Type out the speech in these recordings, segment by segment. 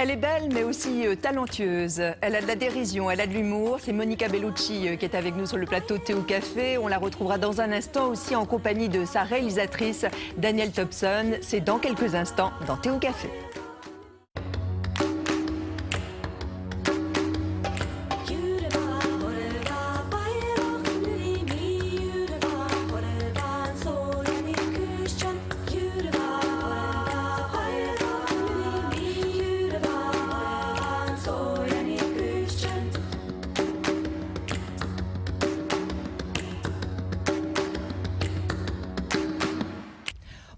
Elle est belle, mais aussi talentueuse. Elle a de la dérision, elle a de l'humour. C'est Monica Bellucci qui est avec nous sur le plateau Thé au Café. On la retrouvera dans un instant aussi en compagnie de sa réalisatrice, Danielle Thompson. C'est dans quelques instants dans Thé au Café.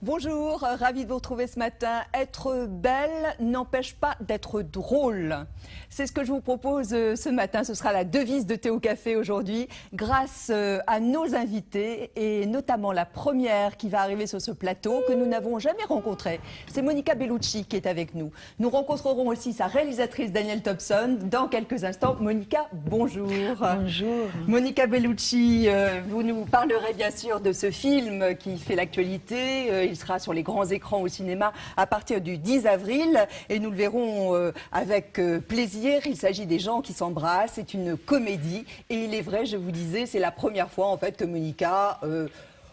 Bonjour, ravie de vous retrouver ce matin. Être belle n'empêche pas d'être drôle. C'est ce que je vous propose ce matin. Ce sera la devise de Thé au Café aujourd'hui, grâce à nos invités et notamment la première qui va arriver sur ce plateau que nous n'avons jamais rencontrée. C'est Monica Bellucci qui est avec nous. Nous rencontrerons aussi sa réalisatrice Danielle Thompson dans quelques instants. Monica, bonjour. Bonjour. Monica Bellucci, vous nous parlerez bien sûr de ce film qui fait l'actualité. Il sera sur les grands écrans au cinéma à partir du 10 avril et nous le verrons avec plaisir. Il s'agit des gens qui s'embrassent, c'est une comédie et il est vrai, je vous disais, c'est la première fois en fait que Monica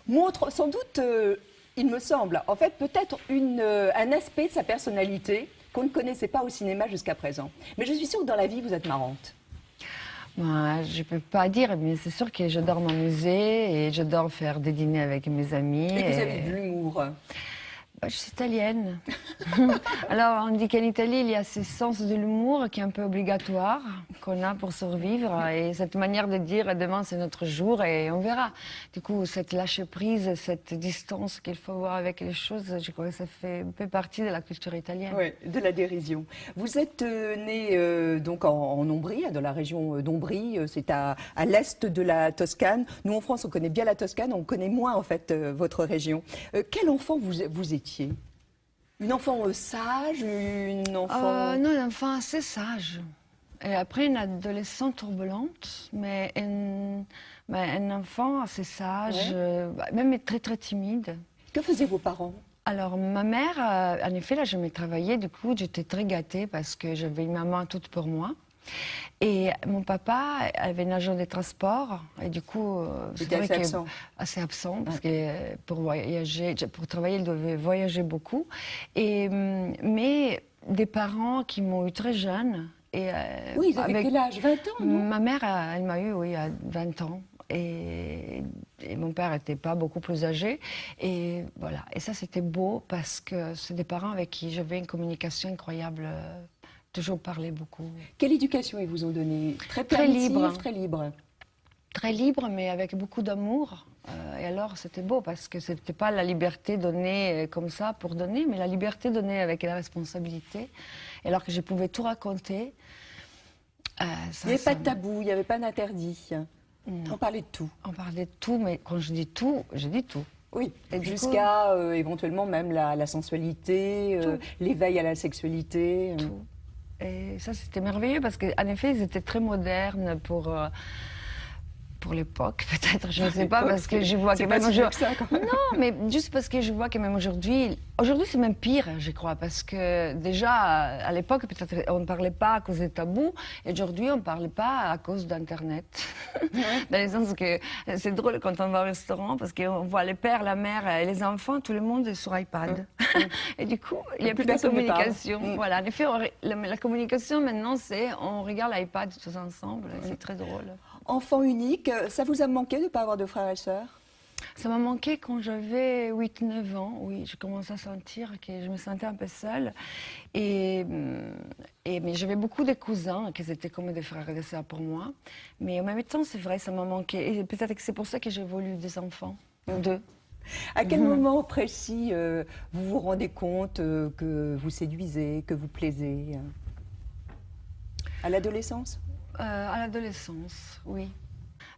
montre sans doute, il me semble, en fait peut-être un aspect de sa personnalité qu'on ne connaissait pas au cinéma jusqu'à présent. Mais je suis sûre que dans la vie vous êtes marrante. Moi, je ne peux pas dire, mais c'est sûr que j'adore m'amuser et j'adore faire des dîners avec mes amis. Et vous avez de l'humour. Je suis italienne. Alors, on dit qu'en Italie, il y a ce sens de l'humour qui est un peu obligatoire, qu'on a pour survivre. Et cette manière de dire, demain, c'est notre jour et on verra. Du coup, cette lâcher-prise, cette distance qu'il faut avoir avec les choses, je crois que ça fait un peu partie de la culture italienne. Oui, de la dérision. Vous êtes né donc en Ombrie, dans la région d'Ombrie. C'est à l'est de la Toscane. Nous, en France, on connaît bien la Toscane. On connaît moins, en fait, votre région. Quel enfant vous étiez? Une enfant sage, une enfant... Non, un enfant assez sage. Et après, une adolescente turbulente, mais un enfant assez sage, même très très timide. Que faisaient vos parents? Alors, ma mère, en effet, là, je me travaillais, du coup, j'étais très gâtée parce que j'avais une maman toute pour moi. Et mon papa avait une agence de transport et du coup c'était assez absent parce que pour voyager, pour travailler, il devait voyager beaucoup. Mais des parents qui m'ont eu très jeune. Et, oui, ils avaient quel âge? 20 ans, non? Ma mère, elle m'a eu, oui, à 20 ans. Et mon père n'était pas beaucoup plus âgé. Et voilà. Et ça, c'était beau parce que c'est des parents avec qui j'avais une communication incroyable. Toujours parler beaucoup. Quelle éducation ils vous ont donnée? Très libre. Très libre. Très libre, mais avec beaucoup d'amour. Et alors, c'était beau, parce que ce n'était pas la liberté donnée comme ça pour donner, mais la liberté donnée avec la responsabilité. Et alors que je pouvais tout raconter. Il n'y avait pas de tabou, il n'y avait pas d'interdit. On parlait de tout. On parlait de tout, mais quand je dis tout, je dis tout. Oui, jusqu'à éventuellement même la sensualité, l'éveil à la sexualité. Tout. Et ça, c'était merveilleux parce qu'en effet, ils étaient très modernes pour l'époque, peut-être, je ne sais pas, parce que je vois que même aujourd'hui... Non, mais juste parce que je vois que même aujourd'hui... Aujourd'hui, c'est même pire, je crois, parce que déjà, à l'époque, peut-être, on ne parlait pas à cause des tabous, et aujourd'hui, on ne parle pas à cause d'Internet. Dans le sens que c'est drôle quand on va au restaurant, parce qu'on voit les pères, la mère et les enfants, tout le monde est sur iPad. Et du coup, il n'y a plus de communication. Voilà, en effet, la communication, maintenant, c'est on regarde l'iPad tous ensemble, c'est très drôle. Enfant unique, ça vous a manqué de ne pas avoir de frères et sœurs? Ça m'a manqué quand j'avais 8-9 ans, oui, je commençais à sentir que je me sentais un peu seule. Mais j'avais beaucoup de cousins qui étaient comme des frères et des sœurs pour moi. Mais en même temps, c'est vrai, ça m'a manqué. Et peut-être que c'est pour ça que j'ai voulu des enfants, deux. À quel moment précis vous vous rendez compte que vous séduisez, que vous plaisez? À l'adolescence? À l'adolescence, oui.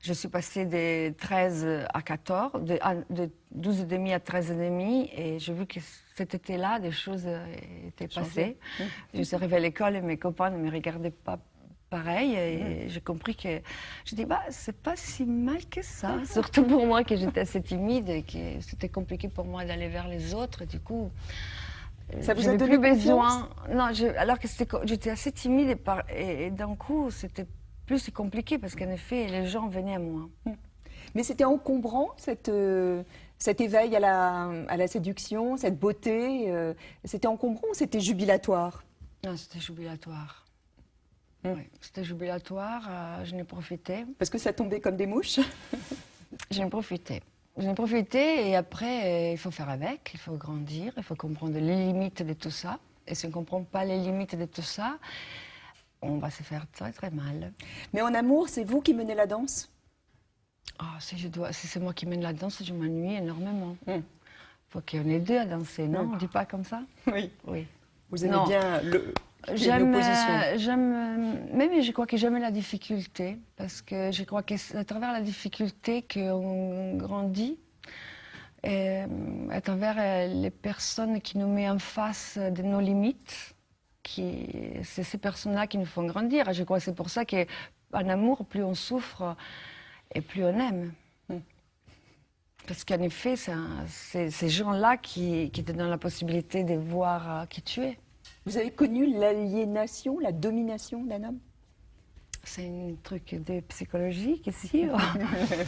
Je suis passée de 13 à 14, de 12 et demi à 13 et demi, et j'ai vu que cet été-là, des choses étaient passées. Je suis arrivée à l'école et mes copains ne me regardaient pas pareil, et j'ai compris que... Je dis, c'est pas si mal que ça, surtout pour moi, que j'étais assez timide et que c'était compliqué pour moi d'aller vers les autres, et du coup... Ça vous a j'avais donné plus confiance? besoin. Non, alors que j'étais assez timide et d'un coup, c'était plus compliqué parce qu'en effet, les gens venaient à moi. Mais c'était encombrant, cet éveil à la séduction, cette beauté. C'était encombrant ou c'était jubilatoire? Non, c'était jubilatoire. Oui, c'était jubilatoire. Je n'ai profité. Parce que ça tombait comme des mouches? J'en ai profité. J'en ai profité et après, il faut faire avec, il faut grandir, il faut comprendre les limites de tout ça. Et si on ne comprend pas les limites de tout ça, on va se faire très très mal. Mais en amour, c'est vous qui menez la danse? Si c'est moi qui mène la danse, je m'ennuie énormément. Il faut qu'on ait deux à danser, non? On ne dit pas comme ça? Oui. Oui. Vous aimez bien J'aime, l'opposition? mais je crois que j'aime la difficulté, parce que je crois que c'est à travers la difficulté qu'on grandit, et à travers les personnes qui nous mettent en face de nos limites, c'est ces personnes-là qui nous font grandir. Je crois que c'est pour ça qu'en amour, plus on souffre et plus on aime. Parce qu'en effet, c'est ces gens-là qui te donnent la possibilité de voir qui tu es. Vous avez connu l'aliénation, la domination d'un homme? C'est un truc de psychologique ici.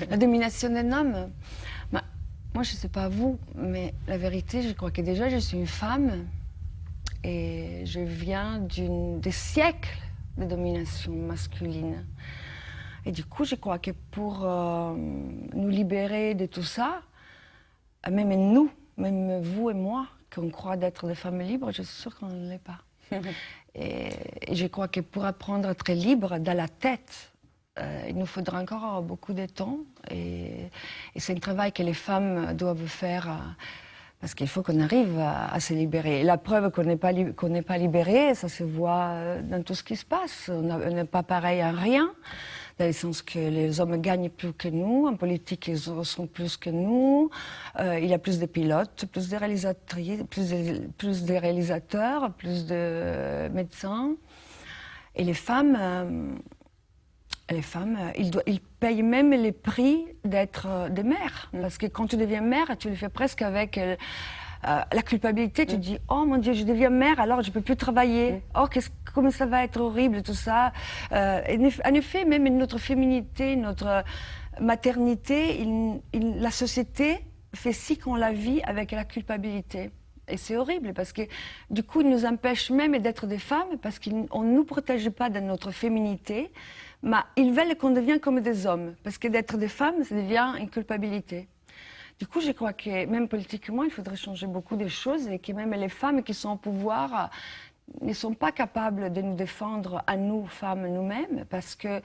La domination d'un homme. Moi, je ne sais pas vous, mais la vérité, je crois que déjà, je suis une femme et je viens des siècles de domination masculine. Et du coup, je crois que pour nous libérer de tout ça, même nous, même vous et moi, qu'on croit d'être des femmes libres, je suis sûre qu'on ne l'est pas. et je crois que pour apprendre à être libre dans la tête, il nous faudra encore beaucoup de temps. Et c'est un travail que les femmes doivent faire parce qu'il faut qu'on arrive à se libérer. Et la preuve qu'on n'est pas libéré, ça se voit dans tout ce qui se passe. On n'est pas pareil en rien. Dans le sens que les hommes gagnent plus que nous, en politique ils sont plus que nous, il y a plus de pilotes, plus de réalisatrices, plus de réalisateurs, plus de médecins. Et les femmes, ils payent même les prix d'être des mères. Parce que quand tu deviens mère, tu le fais presque avec la culpabilité. Tu dis, oh mon Dieu, je deviens mère, alors je ne peux plus travailler. Oh, comme ça va être horrible, tout ça. En effet, même notre féminité, notre maternité, la société fait si qu'on la vit avec la culpabilité. Et c'est horrible parce que du coup, il nous empêche même d'être des femmes parce qu'on ne nous protège pas de notre féminité, mais ils veulent qu'on devienne comme des hommes. Parce que d'être des femmes, ça devient une culpabilité. Du coup, je crois que même politiquement, il faudrait changer beaucoup de choses et que même les femmes qui sont au pouvoir ne sont pas capables de nous défendre à nous, femmes, nous-mêmes, parce que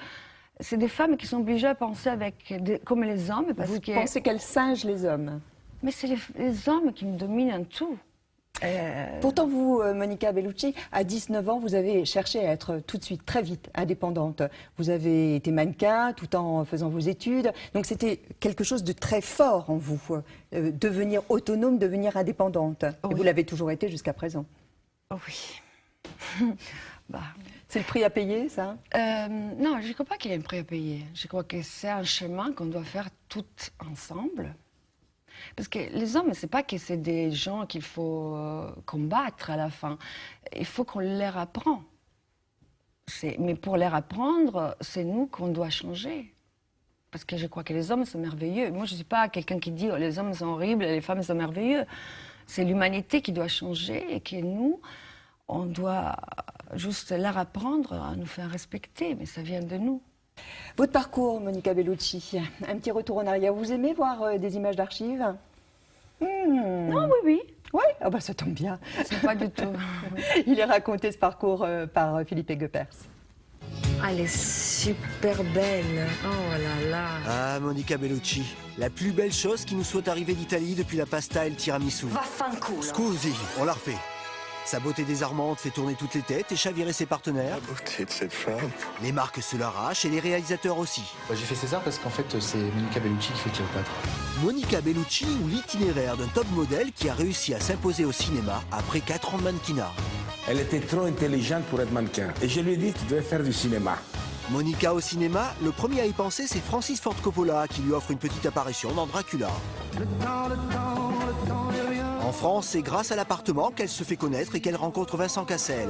c'est des femmes qui sont obligées à penser comme les hommes. Vous pensez qu'elles singent les hommes? Mais c'est les hommes qui nous dominent en tout. Pourtant, vous, Monica Bellucci, à 19 ans, vous avez cherché à être tout de suite, très vite, indépendante. Vous avez été mannequin tout en faisant vos études. Donc c'était quelque chose de très fort en vous, devenir autonome, devenir indépendante. Oui. Et vous l'avez toujours été jusqu'à présent. Oui. C'est le prix à payer, ça? Non, je ne crois pas qu'il y ait un prix à payer. Je crois que c'est un chemin qu'on doit faire toutes ensemble. Parce que les hommes, ce n'est pas que c'est des gens qu'il faut combattre à la fin. Il faut qu'on leur apprend. Mais pour leur apprendre, c'est nous qu'on doit changer. Parce que je crois que les hommes sont merveilleux. Moi, je ne suis pas quelqu'un qui dit oh, les hommes sont horribles et les femmes sont merveilleux. C'est l'humanité qui doit changer et que nous, on doit juste leur apprendre à nous faire respecter. Mais ça vient de nous. Votre parcours, Monica Bellucci, un petit retour en arrière. Vous aimez voir des images d'archives? Non, oui. Oui, oh bah, ça tombe bien. C'est pas du tout. Il est raconté ce parcours par Philippe Aiguepers. Elle est super belle. Oh là là. Ah, Monica Bellucci, la plus belle chose qui nous soit arrivée d'Italie depuis la pasta et le tiramisu. Vaffanculo. Scusi, on la refait. Sa beauté désarmante fait tourner toutes les têtes et chavirer ses partenaires. La beauté de cette femme. Les marques se l'arrachent et les réalisateurs aussi. J'ai fait César parce qu'en fait, c'est Monica Bellucci qui fait Cléopâtre. Monica Bellucci ou l'itinéraire d'un top modèle qui a réussi à s'imposer au cinéma après 4 ans de mannequinat. Elle était trop intelligente pour être mannequin. Et je lui ai dit, tu devais faire du cinéma. Monica au cinéma, le premier à y penser, c'est Francis Ford Coppola qui lui offre une petite apparition dans Dracula. En France, c'est grâce à l'appartement qu'elle se fait connaître et qu'elle rencontre Vincent Cassel.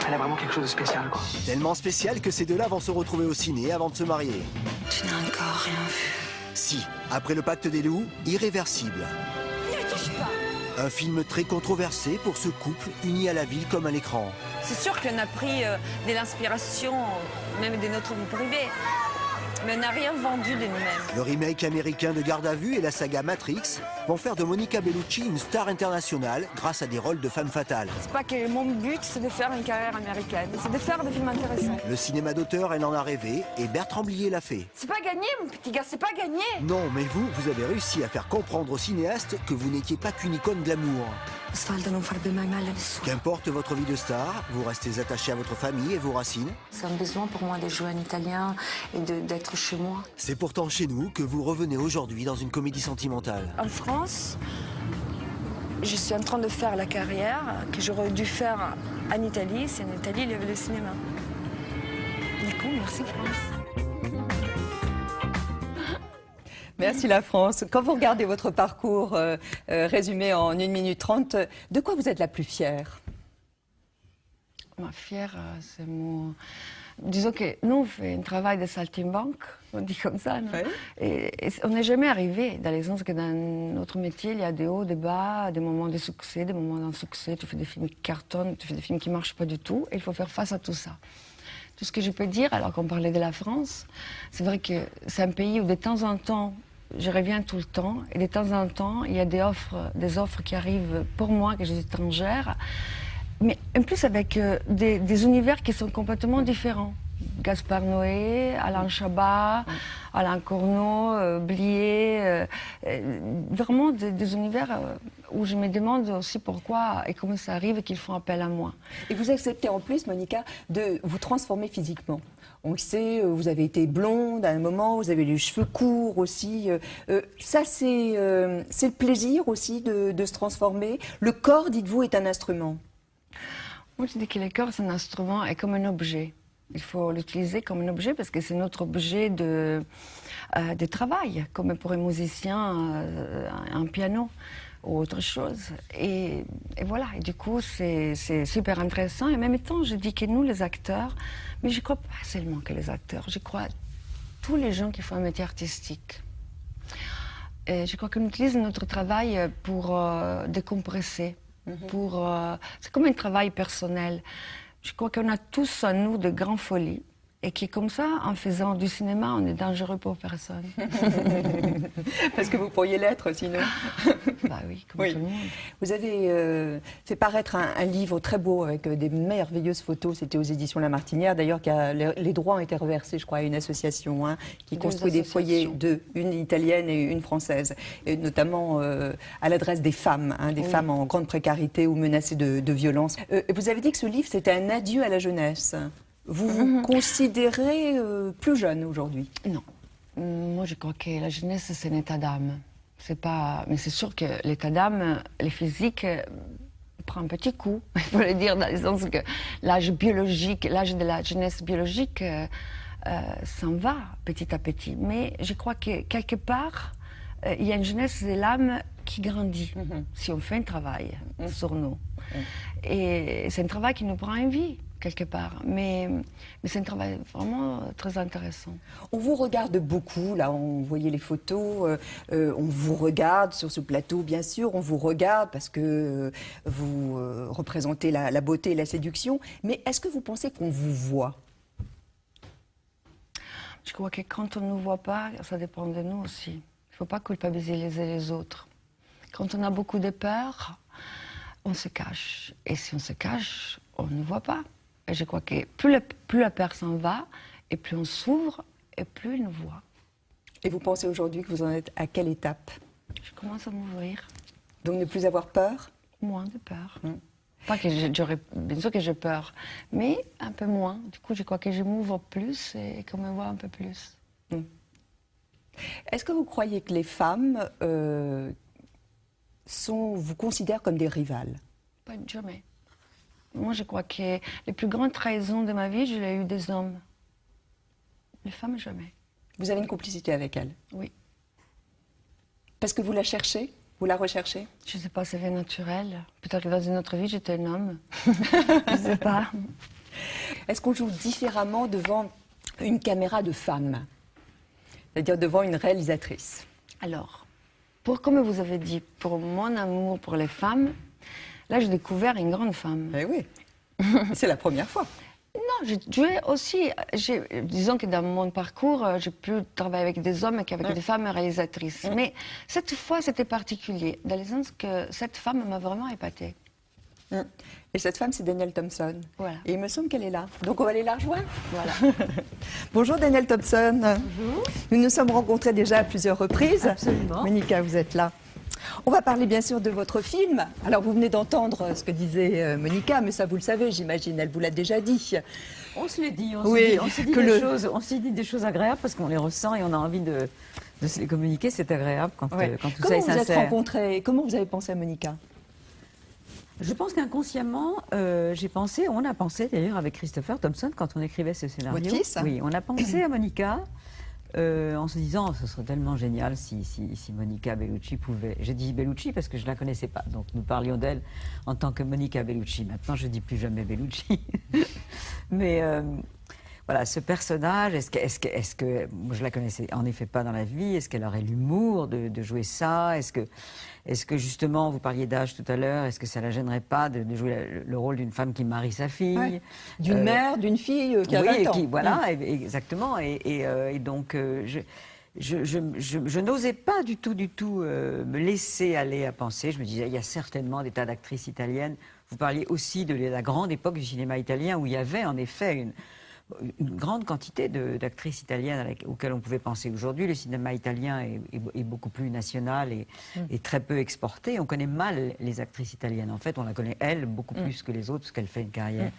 Elle a vraiment quelque chose de spécial, quoi. Tellement spécial que ces deux-là vont se retrouver au ciné avant de se marier. Tu n'as encore rien vu. Si, après le pacte des loups, Irréversible. Ne touche pas. Un film très controversé pour ce couple uni à la ville comme à l'écran. C'est sûr qu'on a pris de l'inspiration, même de notre vie privée, mais on n'a rien vendu de nous-mêmes. Le remake américain de Garde à vue et la saga Matrix vont faire de Monica Bellucci une star internationale grâce à des rôles de femme fatale. C'est pas que mon but, c'est de faire une carrière américaine, c'est de faire des films intéressants. Le cinéma d'auteur, elle en a rêvé et Bertrand Blier l'a fait. C'est pas gagné, mon petit gars, c'est pas gagné. Non, mais vous avez réussi à faire comprendre aux cinéastes que vous n'étiez pas qu'une icône glamour. Osvaldo, non farebbe mai male a nessuno. Qu'importe votre vie de star, vous restez attaché à votre famille et vos racines. C'est un besoin pour moi de jouer en italien et d'être chez moi. C'est pourtant chez nous que vous revenez aujourd'hui dans une comédie sentimentale. En France, je suis en train de faire la carrière que j'aurais dû faire en Italie si en Italie il y avait le cinéma. Du coup, merci France. Merci la France. Quand vous regardez votre parcours résumé en 1 minute 30, de quoi vous êtes la plus fière? Ma fière, c'est mon... Disons que nous, on fait un travail de saltimbanque, on dit comme ça, non? Ouais. Et on n'est jamais arrivé, dans le sens que dans notre métier, il y a des hauts, des bas, des moments de succès, des moments d'insuccès. Tu fais des films qui cartonnent, tu fais des films qui ne marchent pas du tout, et il faut faire face à tout ça. Tout ce que je peux dire, alors qu'on parlait de la France, c'est vrai que c'est un pays où de temps en temps, je reviens tout le temps, et de temps en temps, il y a des offres qui arrivent pour moi, que je suis étrangère, mais en plus avec des univers qui sont complètement différents. Gaspard Noé, Alain Chabat, Alain Corneau, Blier, vraiment des univers où je me demande aussi pourquoi et comment ça arrive qu'ils font appel à moi. Et vous acceptez en plus, Monica, de vous transformer physiquement. On le sait, vous avez été blonde à un moment, vous avez les cheveux courts aussi. Ça, c'est le plaisir aussi de se transformer. Le corps, dites-vous, est un instrument. Moi, je dis que le corps, c'est un instrument et comme un objet. Il faut l'utiliser comme un objet parce que c'est notre objet de travail, comme pour un musicien, un piano ou autre chose. Et voilà, et du coup, c'est super intéressant. Et en même temps, je dis que nous, les acteurs, mais je ne crois pas seulement que les acteurs, je crois à tous les gens qui font un métier artistique. Et je crois qu'on utilise notre travail pour décompresser. C'est comme un travail personnel. Je crois qu'on a tous en nous de grandes folies et qui, comme ça, en faisant du cinéma, on est dangereux pour personne. Parce que vous pourriez l'être sinon. Bah oui, comme tout le monde. Vous avez fait paraître un livre très beau avec des merveilleuses photos. C'était aux éditions La Martinière. D'ailleurs, les droits ont été reversés, je crois, à une association qui construit des foyers, une italienne et une française, et notamment à l'adresse des femmes, des femmes en grande précarité ou menacées de violence. Vous avez dit que ce livre, c'était un adieu à la jeunesse. Vous vous considérez plus jeune aujourd'hui? Non. Moi, je crois que la jeunesse, c'est un état d'âme. Mais c'est sûr que l'état d'âme, le physique, prend un petit coup, il faut le dire, dans le sens que l'âge biologique, l'âge de la jeunesse biologique s'en va petit à petit. Mais je crois que quelque part, il y a une jeunesse de l'âme qui grandit, si on fait un travail sur nous. Et c'est un travail qui nous prend en vie, quelque part. Mais c'est un travail vraiment très intéressant. On vous regarde beaucoup, là, on voyait les photos, on vous regarde sur ce plateau, bien sûr, on vous regarde parce que vous représentez la beauté et la séduction, mais est-ce que vous pensez qu'on vous voit? Je crois que quand on ne nous voit pas, ça dépend de nous aussi. Il ne faut pas culpabiliser les autres. Quand on a beaucoup de peur, on se cache. Et si on se cache, on ne voit pas. Et je crois que plus la peur s'en va, et plus on s'ouvre, et plus il nous voit. Et vous pensez aujourd'hui que vous en êtes à quelle étape? Je commence à m'ouvrir. Donc ne plus avoir peur? Moins de peur. Pas que j'aurais... Bien sûr que j'ai peur, mais un peu moins. Du coup, je crois que je m'ouvre plus et qu'on me voit un peu plus. Est-ce que vous croyez que les femmes vous considèrent comme des rivales? Pas jamais. Moi, je crois que les plus grandes trahisons de ma vie, je l'ai eu des hommes. Les femmes, jamais. Vous avez une complicité avec elles? Oui. Parce que vous la cherchez? Vous la recherchez? Je ne sais pas, c'est naturel. Peut-être que dans une autre vie, j'étais un homme. Je ne sais pas. Est-ce qu'on joue différemment devant une caméra de femme? C'est-à-dire devant une réalisatrice? Alors, comme vous avez dit, pour mon amour pour les femmes, là, j'ai découvert une grande femme. Eh oui, c'est la première fois. Non, j'ai joué aussi. Disons que dans mon parcours, j'ai pu travailler avec des hommes qu'avec des femmes réalisatrices. Mais cette fois, c'était particulier, dans le sens que cette femme m'a vraiment épatée. Et cette femme, c'est Danielle Thompson. Voilà. Et il me semble qu'elle est là. Donc on va aller la rejoindre. Voilà. Bonjour Danielle Thompson. Bonjour. Nous nous sommes rencontrés déjà à plusieurs reprises. Absolument. Monica, vous êtes là. On va parler bien sûr de votre film. Alors vous venez d'entendre ce que disait Monica, mais ça vous le savez, j'imagine, elle vous l'a déjà dit. On se l'est dit, on s'est dit des choses agréables parce qu'on les ressent et on a envie de se les communiquer. C'est agréable quand tout ça est sincère. Comment vous êtes rencontrés? Comment vous avez pensé à Monica? Je pense qu'inconsciemment, on a pensé d'ailleurs avec Christopher Thompson quand on écrivait ce scénario. Votre fils? Oui, on a pensé à Monica. En se disant, ce serait tellement génial si Monica Bellucci pouvait... J'ai dit Bellucci parce que je ne la connaissais pas, donc nous parlions d'elle en tant que Monica Bellucci. Maintenant, je ne dis plus jamais Bellucci. Mais voilà, ce personnage, est-ce que moi, je la connaissais en effet pas dans la vie, est-ce qu'elle aurait l'humour de jouer ça? Est-ce que justement, vous parliez d'âge tout à l'heure, est-ce que ça la gênerait pas de jouer le rôle d'une femme qui marie sa fille, d'une mère, d'une fille qui a 20 ans. Voilà, exactement. Et donc, je n'osais pas du tout me laisser aller à penser. Je me disais, il y a certainement des tas d'actrices italiennes. Vous parliez aussi de la grande époque du cinéma italien où il y avait en effet une grande quantité d'actrices italiennes auxquelles on pouvait penser. Aujourd'hui, le cinéma italien est beaucoup plus national et très peu exporté. On connaît mal les actrices italiennes. En fait, on la connaît, elle, beaucoup plus que les autres, parce qu'elle fait une carrière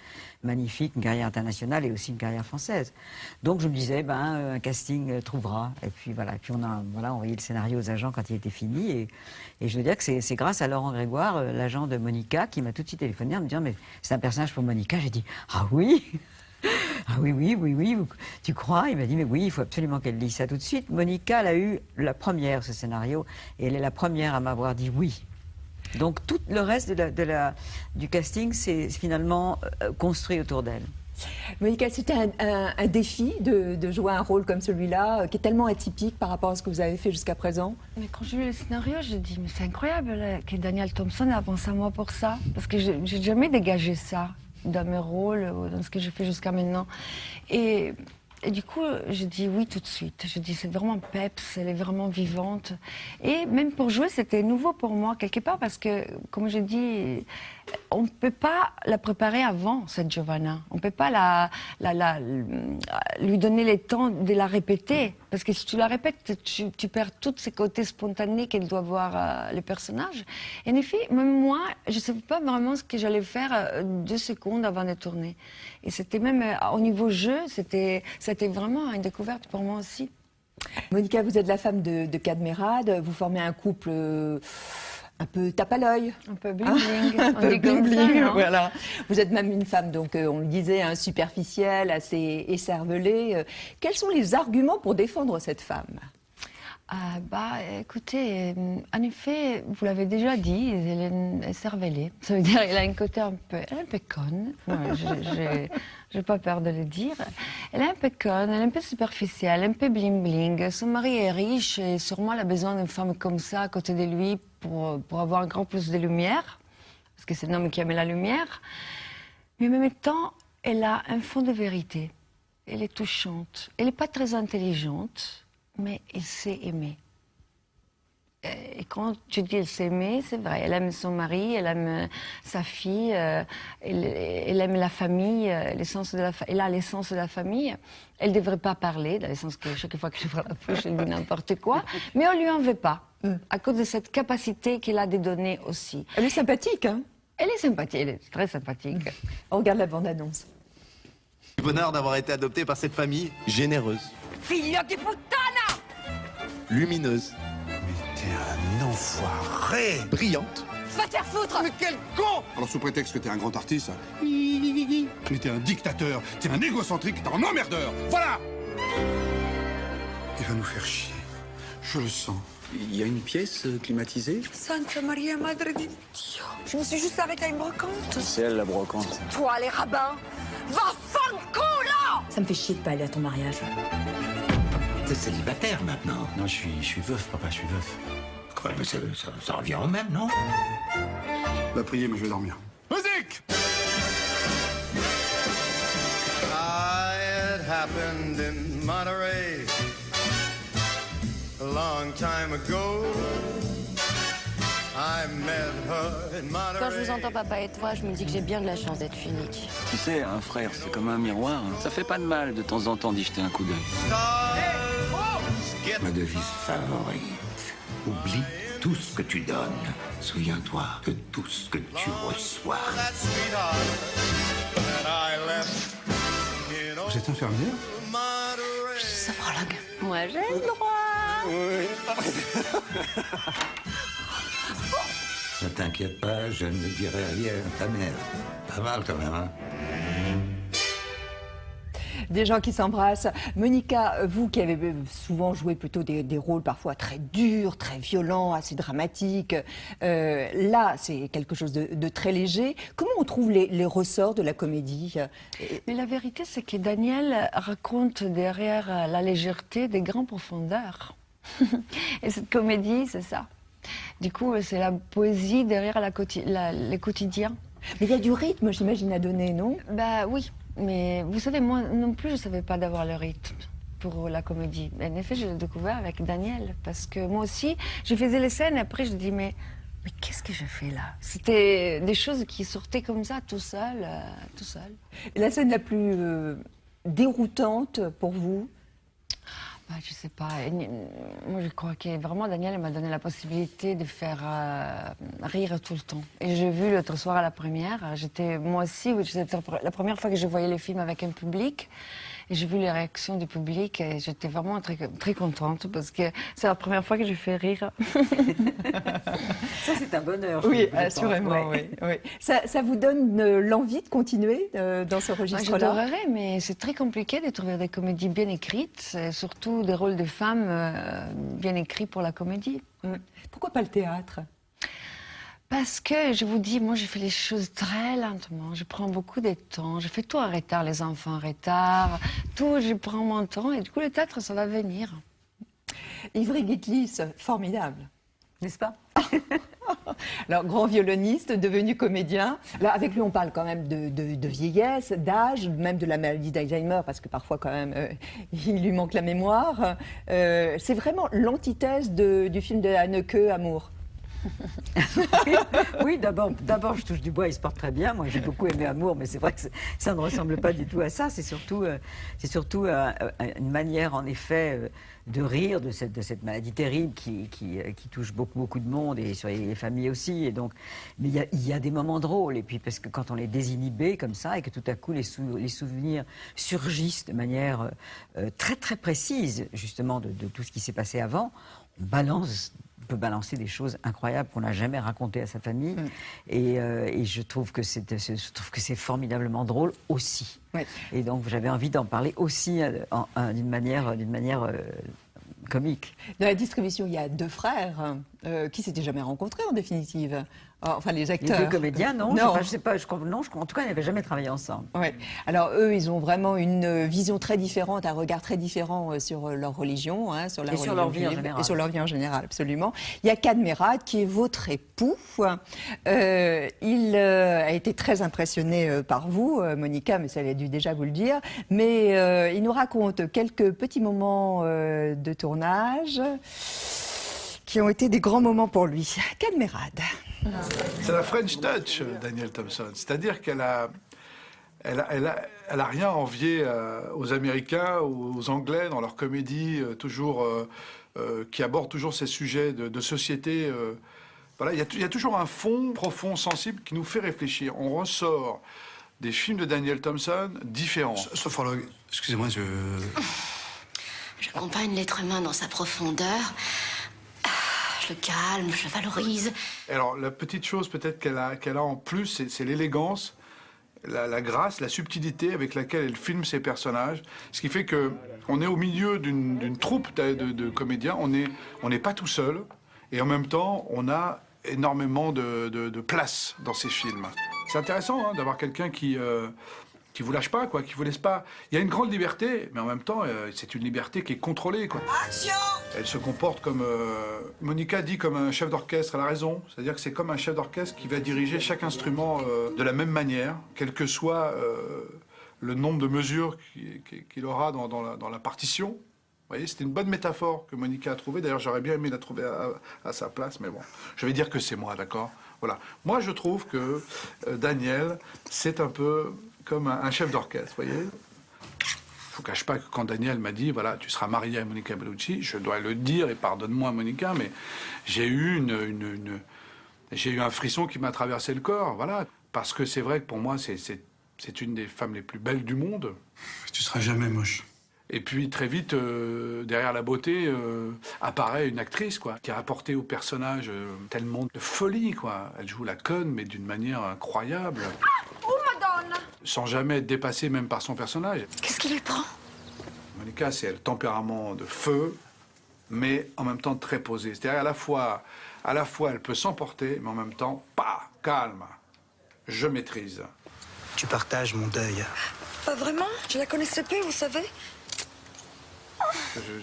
magnifique, une carrière internationale et aussi une carrière française. Donc, je me disais, un casting trouvera. Et puis, voilà. Et puis, on a envoyé le scénario aux agents quand il était fini. Et je veux dire que c'est grâce à Laurent Grégoire, l'agent de Monica, qui m'a tout de suite téléphoné en me disant, mais c'est un personnage pour Monica. J'ai dit, ah oui! Ah oui, tu crois? Il m'a dit, mais oui, il faut absolument qu'elle lise ça tout de suite. Monica, elle a eu la première, ce scénario, et elle est la première à m'avoir dit oui. Donc tout le reste du casting, c'est finalement construit autour d'elle. Monica, c'était un défi de jouer un rôle comme celui-là, qui est tellement atypique par rapport à ce que vous avez fait jusqu'à présent? Mais quand j'ai lu le scénario, j'ai dit, mais c'est incroyable que Danielle Thompson a pensé à moi pour ça, parce que j'ai jamais dégagé ça dans mes rôles, dans ce que j'ai fait jusqu'à maintenant. Et du coup, j'ai dit oui tout de suite. Je dis, c'est vraiment peps, elle est vraiment vivante. Et même pour jouer, c'était nouveau pour moi, quelque part, parce que, comme je dis, on ne peut pas la préparer avant, cette Giovanna. On ne peut pas lui donner le temps de la répéter. Parce que si tu la répètes, tu perds tous ces côtés spontanés qu'elle doit avoir, le personnage. Et en effet, même moi, je ne savais pas vraiment ce que j'allais faire 2 secondes avant de tourner. Et c'était même, au niveau jeu, c'était vraiment une découverte pour moi aussi. Monica, vous êtes la femme de Cadmerade, vous formez un couple un peu tape à l'œil. Un peu bling-bling. Un peu bling-bling, voilà. Vous êtes même une femme, donc on le disait, superficielle, assez écervelée. Quels sont les arguments pour défendre cette femme? Écoutez, en effet, vous l'avez déjà dit, elle est cervelée. Ça veut dire qu'elle a un côté elle est un peu conne. Ouais, j'ai pas peur de le dire. Elle est un peu conne, elle est un peu superficielle, un peu bling-bling. Son mari est riche et sûrement elle a besoin d'une femme comme ça à côté de lui pour avoir un grand plus de lumière. Parce que c'est un homme qui aime la lumière. Mais en même temps, elle a un fond de vérité. Elle est touchante. Elle n'est pas très intelligente, mais elle sait aimer. Et quand tu dis elle sait aimer, c'est vrai. Elle aime son mari, elle aime sa fille, elle aime la famille, elle a l'essence de la famille. Elle ne devrait pas parler, dans le sens que chaque fois qu'elle ouvre la bouche, elle dit n'importe quoi. Mais on ne lui en veut pas, à cause de cette capacité qu'elle a de donner aussi. Elle est sympathique, hein? Elle est sympathique, elle est très sympathique. On regarde la bande-annonce. Du bonheur d'avoir été adopté par cette famille généreuse. Figlio di puttana! Lumineuse. T'es un enfoiré! Brillante. Va te faire foutre! Mais quel con! Alors sous prétexte que t'es un grand artiste, mais t'es un dictateur, t'es un égocentrique, t'es un emmerdeur! Voilà! Il va nous faire chier. Je le sens. Il y a une pièce climatisée? Santa Maria Madre di Dio. Je me suis juste arrêtée à une brocante. C'est elle la brocante. Toi, les rabbins, va fanculo! Ça me fait chier de pas aller à ton mariage. T'es célibataire maintenant. Non, je suis veuf, papa, je suis veuf. Quoi, mais ça revient au même, non? Bah, priez, mais je vais dormir. Musique! It happened in Monterey a long time ago. I met her in Monterey. Quand je vous entends papa et toi, je me dis que j'ai bien de la chance d'être unique. Tu sais, un frère, c'est comme un miroir. Ça fait pas de mal de temps en temps d'y jeter un coup d'œil. Ma devise favorite. Oublie tout ce que tu donnes. Souviens-toi de tout ce que tu reçois. Vous êtes infirmière? Je suis sophrologue. Moi, j'ai le droit. Ne t'inquiète pas, je ne dirai rien à ta mère. Pas mal quand même, hein? Des gens qui s'embrassent. Monica, vous qui avez souvent joué plutôt des rôles parfois très durs, très violents, assez dramatiques, là c'est quelque chose de très léger. Comment on trouve les ressorts de la comédie? Mais la vérité, c'est que Daniel raconte derrière la légèreté des grandes profondeurs. Et cette comédie, c'est ça. Du coup, c'est la poésie derrière les quotidiens. Mais il y a du rythme, j'imagine, à donner, non? Bah oui, mais vous savez, moi non plus, je ne savais pas d'avoir le rythme pour la comédie. En effet, je l'ai découvert avec Daniel, parce que moi aussi, je faisais les scènes et après je dis mais qu'est-ce que je fais là? C'était des choses qui sortaient comme ça, tout seul, tout seul. Et la scène la plus déroutante pour vous? Bah, je sais pas. Moi, je crois que vraiment Daniel m'a donné la possibilité de faire rire tout le temps. Et j'ai vu l'autre soir à la première. Moi aussi, c'était la première fois que je voyais le film avec un public. Et j'ai vu les réactions du public et j'étais vraiment très, très contente parce que c'est la première fois que je fais rire. Ça, c'est un bonheur. Oui, assurément. Ouais. Oui. Ça vous donne l'envie de continuer dans ce registre-là? J'adorerais, mais c'est très compliqué de trouver des comédies bien écrites, et surtout des rôles de femmes bien écrits pour la comédie. Pourquoi pas le théâtre? Parce que, je vous dis, moi, je fais les choses très lentement. Je prends beaucoup de temps. Je fais tout en retard, les enfants en retard. Tout, je prends mon temps. Et du coup, le théâtre, ça va venir. Ivry Guitlis, formidable. N'est-ce pas? Alors, grand violoniste, devenu comédien. Là, avec lui, on parle quand même de vieillesse, d'âge, même de la maladie d'Alzheimer, parce que parfois, quand même, il lui manque la mémoire. C'est vraiment l'antithèse du film de Haneke, Amour. Oui, d'abord, je touche du bois, il se porte très bien. Moi, j'ai beaucoup aimé Amour, mais c'est vrai que ça ne ressemble pas du tout à ça. C'est surtout une manière, en effet, de rire de cette maladie terrible qui touche beaucoup de monde et sur les familles aussi. Et donc, mais il y a des moments drôles. Et puis, parce que quand on est désinhibé comme ça et que tout à coup les souvenirs surgissent de manière très très précise, justement, de tout ce qui s'est passé avant, on peut balancer des choses incroyables qu'on n'a jamais racontées à sa famille. Et je trouve que c'est formidablement drôle aussi. Oui. Et donc j'avais envie d'en parler aussi d'une manière comique. Dans la distribution, il y a deux frères qui s'étaient jamais rencontrés en définitive. Enfin, les acteurs. Les deux comédiens, non. Non. Je sais pas. En tout cas, ils n'avaient jamais travaillé ensemble. Ouais. Alors eux, ils ont vraiment une vision très différente, un regard très différent sur leur religion, sur la religion sur leur vie en juive, général. et sur leur vie en général, absolument. Il y a Kad Merad qui est votre époux. Il a été très impressionné par vous, Monica, mais ça il a dû déjà vous le dire. Mais il nous raconte quelques petits moments de tournage qui ont été des grands moments pour lui. Kad Merad. C'est la French Touch, Daniel Thompson. C'est-à-dire qu'elle a rien envié aux Américains ou aux Anglais dans leurs comédies qui abordent toujours ces sujets de société. Voilà, il y a toujours un fond profond, sensible qui nous fait réfléchir. On ressort des films de Daniel Thompson différents. Sophrologue, excusez-moi, J'accompagne l'être humain dans sa profondeur. Je le calme, je le valorise. Alors, la petite chose peut-être qu'elle a en plus, c'est l'élégance la grâce, la subtilité avec laquelle elle filme ses personnages. Ce qui fait qu'on est au milieu d'une troupe de comédiens, on n'est pas tout seul, et en même temps, on a énormément de place dans ces films. C'est intéressant hein, d'avoir quelqu'un qui vous lâche pas, quoi, qui vous laisse pas. Il y a une grande liberté, mais en même temps, c'est une liberté qui est contrôlée, quoi. Action! Elle se comporte comme Monica dit comme un chef d'orchestre. Elle a raison, c'est-à-dire que c'est comme un chef d'orchestre qui va diriger chaque instrument de la même manière, quel que soit le nombre de mesures qu'il aura dans la partition. Vous voyez, c'était une bonne métaphore que Monica a trouvée. D'ailleurs, j'aurais bien aimé la trouver à sa place, mais bon, je vais dire que c'est moi, d'accord? Voilà. Moi, je trouve que Daniel, c'est un peu comme un chef d'orchestre, vous voyez. Je ne vous cache pas que quand Daniel m'a dit, voilà, tu seras marié à Monica Bellucci, je dois le dire, et pardonne-moi Monica, mais j'ai eu j'ai eu un frisson qui m'a traversé le corps, voilà. Parce que c'est vrai que pour moi, c'est une des femmes les plus belles du monde. Tu seras jamais moche. Et puis très vite, derrière la beauté, apparaît une actrice, quoi, qui a apporté au personnage tellement de folie, quoi. Elle joue la conne, mais d'une manière incroyable. Oh, Madonna! Sans jamais être dépassée même par son personnage. Qu'est-ce qui lui prend? Monica, c'est le tempérament de feu, mais en même temps très posé. C'est-à-dire à la fois, elle peut s'emporter, mais en même temps, pas calme. Je maîtrise. Tu partages mon deuil. Pas vraiment? Je la connaissais peu, vous savez.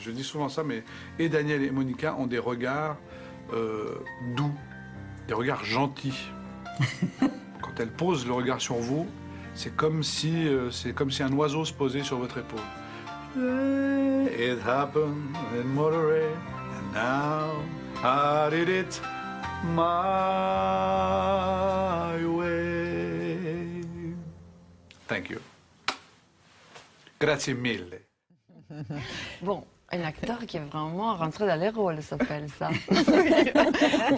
Je dis souvent ça, mais et Daniel et Monica ont des regards doux, des regards gentils. Quand elles posent le regard sur vous, c'est comme si un oiseau se posait sur votre épaule. It happened in Monterey, and now I did it my way. Thank you. Grazie mille. Bon, un acteur qui est vraiment rentré dans les rôles, s'appelle ça.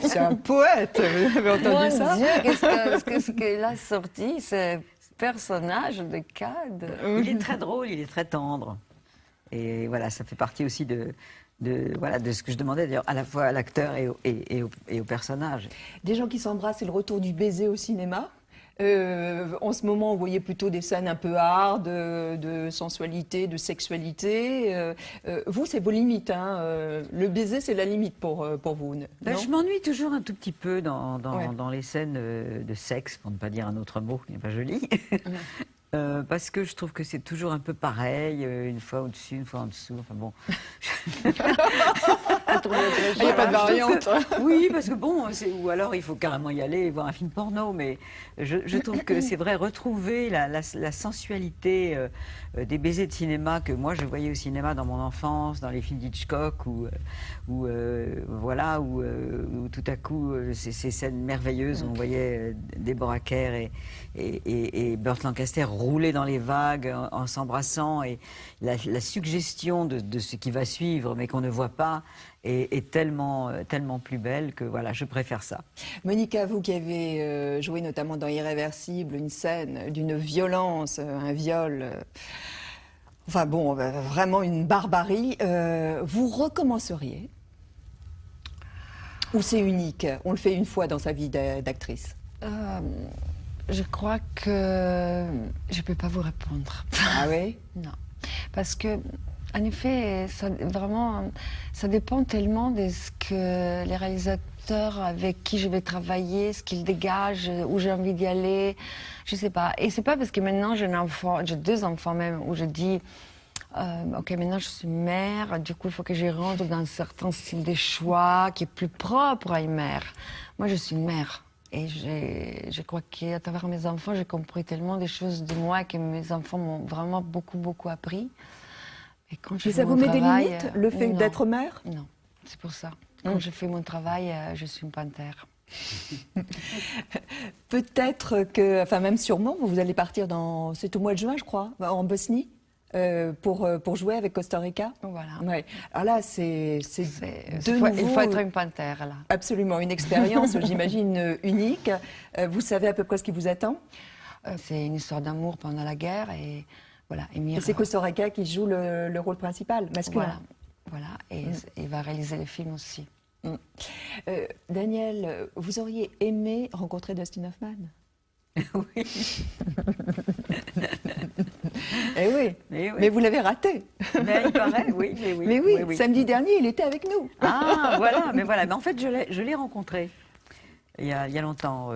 C'est un poète, vous avez entendu ça? Mon Dieu, qu'est-ce qu'il a sorti, ce personnage de Cad? Il est très drôle, il est très tendre. Et voilà, ça fait partie aussi de ce que je demandais d'ailleurs à la fois à l'acteur et au personnage. Des gens qui s'embrassent, c'est le retour du baiser au cinéma. En ce moment, on voyait plutôt des scènes un peu hard, de sensualité, de sexualité. Vous, c'est vos limites. Hein. Le baiser, c'est la limite pour vous. Non? Je m'ennuie toujours un tout petit peu dans les scènes de sexe, pour ne pas dire un autre mot qui n'est pas joli. Parce que je trouve que c'est toujours un peu pareil, une fois au-dessus, une fois en dessous, enfin bon. Il n'y a pas de variante. Oui, parce que bon, ou alors il faut carrément y aller et voir un film porno, mais je trouve que c'est vrai, retrouver la sensualité des baisers de cinéma que moi je voyais au cinéma dans mon enfance, dans les films d'Hitchcock, où tout à coup, ces scènes merveilleuses où on voyait Deborah Kerr et Burt Lancaster rouler dans les vagues en s'embrassant, et la suggestion de ce qui va suivre mais qu'on ne voit pas est tellement plus belle que voilà, je préfère ça. Monica, vous qui avez joué notamment dans Irréversible, une scène d'une violence, un viol, enfin bon, vraiment une barbarie, vous recommenceriez? Ou c'est unique? On le fait une fois dans sa vie d'actrice? Je crois que je ne peux pas vous répondre. Ah oui? Non. Parce que, en effet, ça dépend tellement de ce que les réalisateurs avec qui je vais travailler, ce qu'ils dégagent, où j'ai envie d'y aller. Je ne sais pas. Et ce n'est pas parce que maintenant j'ai 2 enfants même, où je dis ok, maintenant je suis mère, du coup il faut que je rentre dans un certain style de choix qui est plus propre à une mère. Moi je suis une mère. Et je crois qu'à travers mes enfants, j'ai compris tellement des choses de moi que mes enfants m'ont vraiment beaucoup, beaucoup appris. Et quand je Mais ça vous met des limites, le fait d'être mère? Non, c'est pour ça. Quand je fais mon travail, je suis une panthère. Peut-être que, enfin même sûrement, vous allez partir c'est au mois de juin, je crois, en Bosnie, pour jouer avec Costa Rica. Voilà. Ouais. Alors là, c'est de nouveau... Il faut être une panthère, là. Absolument, une expérience, j'imagine, unique. Vous savez à peu près ce qui vous attend? C'est une histoire d'amour pendant la guerre et voilà. Et c'est Costa Rica qui joue le rôle principal, masculin. Voilà. Et il va réaliser le film aussi. Daniel, vous auriez aimé rencontrer Dustin Hoffman? Oui. Eh oui. Mais, oui. Mais vous l'avez raté. Mais il paraît, oui. Mais oui, samedi dernier, il était avec nous. Ah, voilà. Mais en fait, je l'ai rencontré il y a longtemps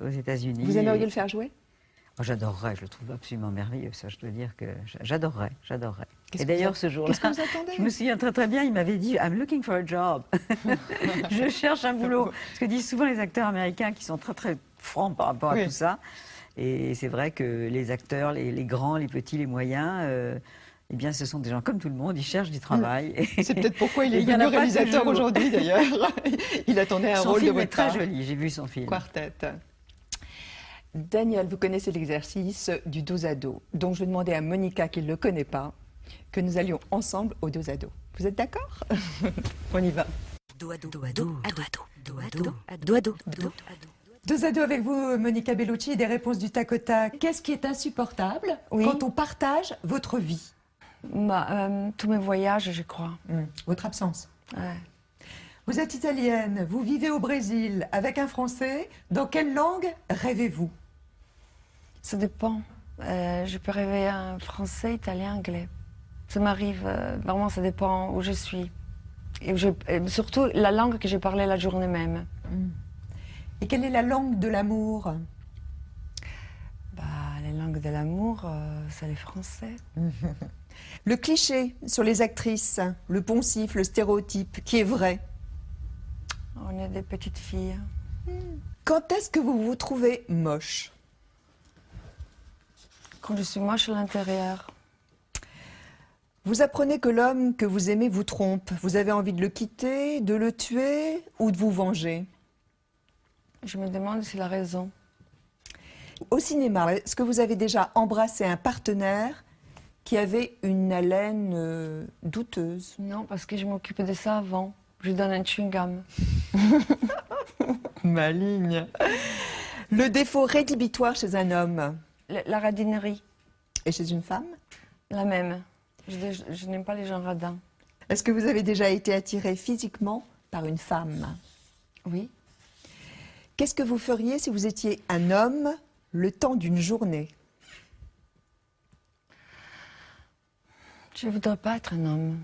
aux États-Unis. Vous aimeriez le faire jouer? Oh, j'adorerais, je le trouve absolument merveilleux, ça, je dois dire que j'adorerais. Et d'ailleurs, ce jour-là, je me souviens très bien, il m'avait dit « I'm looking for a job ». Je cherche un boulot. Ce que disent souvent les acteurs américains qui sont très, très francs par rapport à tout ça. Et c'est vrai que les acteurs, les grands, les petits, les moyens, eh bien, ce sont des gens comme tout le monde, ils cherchent du travail. C'est peut-être pourquoi il est devenu réalisateur aujourd'hui, d'ailleurs. Il attendait un rôle de votre part. Son film est très joli, j'ai vu son film. Quartet. Daniel, vous connaissez l'exercice du dos à dos. Donc, je vais demander à Monica, qui ne le connaît pas, que nous allions ensemble au dos à dos. Vous êtes d'accord? On y va. Dos à dos, dos à dos, dos à dos, dos à dos, dos à dos, dos à dos. Dos à dos avec vous, Monica Bellucci, des réponses du tac au tac. Qu'est-ce qui est insupportable quand on partage votre vie? Tous mes voyages, je crois. Votre absence. Ouais. Vous êtes italienne, vous vivez au Brésil avec un Français. Dans quelle langue rêvez-vous? Ça dépend. Je peux rêver un français, italien, anglais. Ça m'arrive, vraiment, ça dépend où je suis. Et surtout la langue que j'ai parlé la journée même. Et quelle est la langue de l'amour? Les langues de l'amour, c'est les français. Le cliché sur les actrices, le poncif, le stéréotype, qui est vrai? On est des petites filles. Quand est-ce que vous vous trouvez moche? Quand je suis moche à l'intérieur. Vous apprenez que l'homme que vous aimez vous trompe. Vous avez envie de le quitter, de le tuer ou de vous venger? Je me demande si la raison. Au cinéma, est-ce que vous avez déjà embrassé un partenaire qui avait une haleine douteuse? Non, parce que je m'occupe de ça avant. Je lui donne un chewing-gum. Maligne. Le défaut rédhibitoire chez un homme? La radinerie. Et chez une femme? La même. Je n'aime pas les gens radins. Est-ce que vous avez déjà été attiré physiquement par une femme? Oui. Qu'est-ce que vous feriez si vous étiez un homme le temps d'une journée? Je ne voudrais pas être un homme.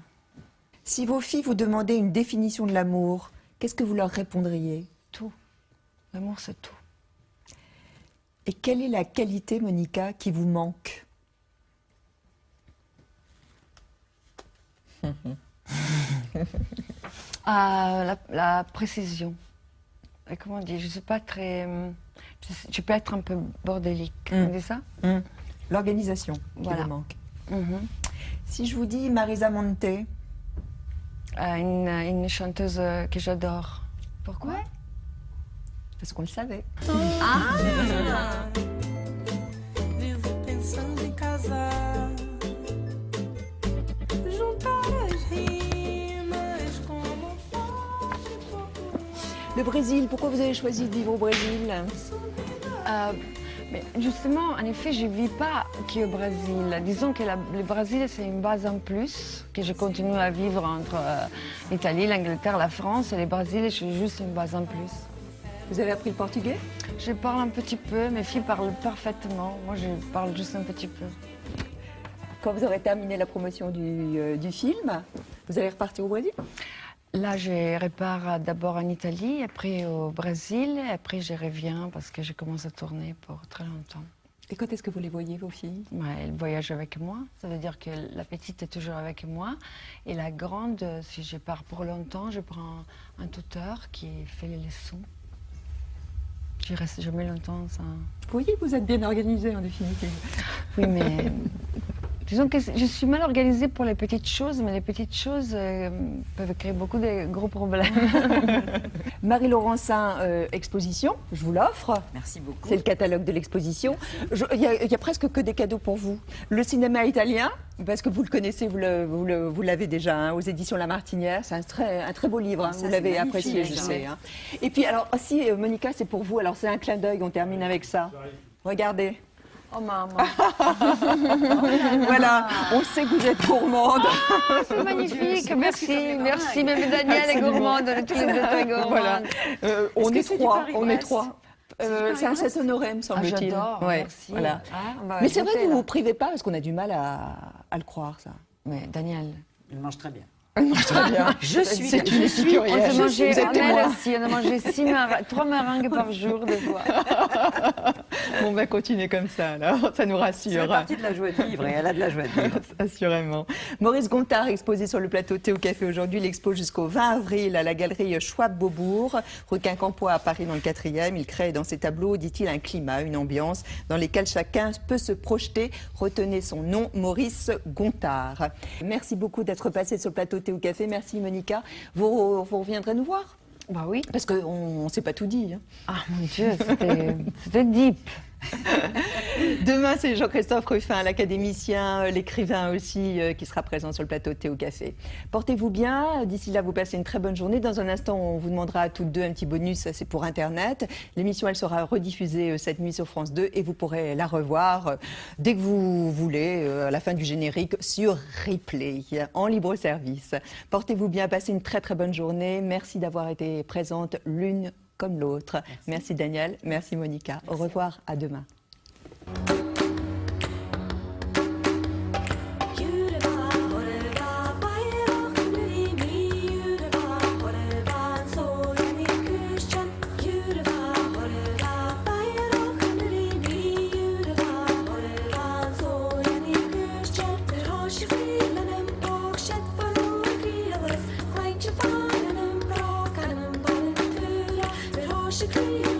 Si vos filles vous demandaient une définition de l'amour, qu'est-ce que vous leur répondriez? Tout. L'amour, c'est tout. Et quelle est la qualité, Monica, qui vous manque? La précision. Et comment on dit? Je ne suis pas très... Je peux être un peu bordélique. On dit ça? L'organisation qui vous manque. Si je vous dis Marisa Monte? Une chanteuse que j'adore. Pourquoi? Parce qu'on le savait. Vivo pensando em casar, juntar as rimas como Le Brésil, pourquoi vous avez choisi de vivre au Brésil? Mais justement, en effet, je ne vis pas qu'au Brésil. Disons que le Brésil, c'est une base en plus, que je continue à vivre entre l'Italie, l'Angleterre, la France, et le Brésil, c'est juste une base en plus. Vous avez appris le portugais? Je parle un petit peu, mes filles parlent parfaitement. Moi, je parle juste un petit peu. Quand vous aurez terminé la promotion du film, vous allez repartir au Brésil? Là, je repars d'abord en Italie, après au Brésil, et après je reviens parce que je commence à tourner pour très longtemps. Et quand est-ce que vous les voyez, vos filles? Elles voyagent avec moi, ça veut dire que la petite est toujours avec moi. Et la grande, si je pars pour longtemps, je prends un tuteur qui fait les leçons. Je reste jamais longtemps sans... Vous voyez, vous êtes bien organisée en définitive. Oui, mais... Disons que je suis mal organisée pour les petites choses, mais les petites choses peuvent créer beaucoup de gros problèmes. Marie Laurencin, exposition, je vous l'offre. Merci beaucoup. C'est le catalogue de l'exposition. Il y a presque que des cadeaux pour vous. Le cinéma italien, parce que vous le connaissez, vous l'avez déjà, aux éditions La Martinière. C'est un très beau livre, vous l'avez apprécié, je sais. Et puis, alors, aussi, Monica, c'est pour vous. Alors, c'est un clin d'œil, on termine avec ça. Regardez. Oh maman. Voilà, on sait que vous êtes gourmande. C'est magnifique, merci. Même Daniel est gourmande, on est tous les deux très gourmandes. Voilà. On est trois. C'est un château honoré, me semble-t-il. J'adore, Ouais, merci. voilà. Ah, on va Mais c'est vrai goûter, que vous là. vous privez pas parce qu'on a du mal à le croire, ça. Mais Daniel. Il mange très bien. Elle mange très bien. Je suis C'est une épicurienne. On a mangé, Vous êtes témoin. on a mangé 3 meringues par jour, des fois. Bon, on va continuer comme ça, alors. Ça nous C'est rassure. partie de la joie de vivre et elle a de la joie de vivre. Assurément. Maurice Gontard, exposé sur le plateau Thé au Café aujourd'hui. Il expose jusqu'au 20 avril à la galerie Schwab-Beaubourg, rue Quincampoix à Paris dans le 4e. Il crée dans ses tableaux, dit-il, un climat, une ambiance dans lesquels chacun peut se projeter. Retenez son nom, Maurice Gontard. Merci beaucoup d'être passé sur le plateau Thé au Café. Merci Monica. Vous reviendrez nous voir? Bah oui. Parce qu'on ne s'est pas tout dit. Hein. Ah mon Dieu, c'était deep. Demain, c'est Jean-Christophe Ruffin, l'académicien, l'écrivain aussi, qui sera présent sur le plateau de Thé au Café. Portez-vous bien. D'ici là, vous passez une très bonne journée. Dans un instant, on vous demandera à toutes deux un petit bonus, ça c'est pour Internet. L'émission, elle sera rediffusée cette nuit sur France 2 et vous pourrez la revoir dès que vous voulez, à la fin du générique, sur replay, en libre service. Portez-vous bien, passez une très très bonne journée. Merci d'avoir été présentes l'une comme l'autre. Merci Daniel, merci Monica. Au revoir, à demain. She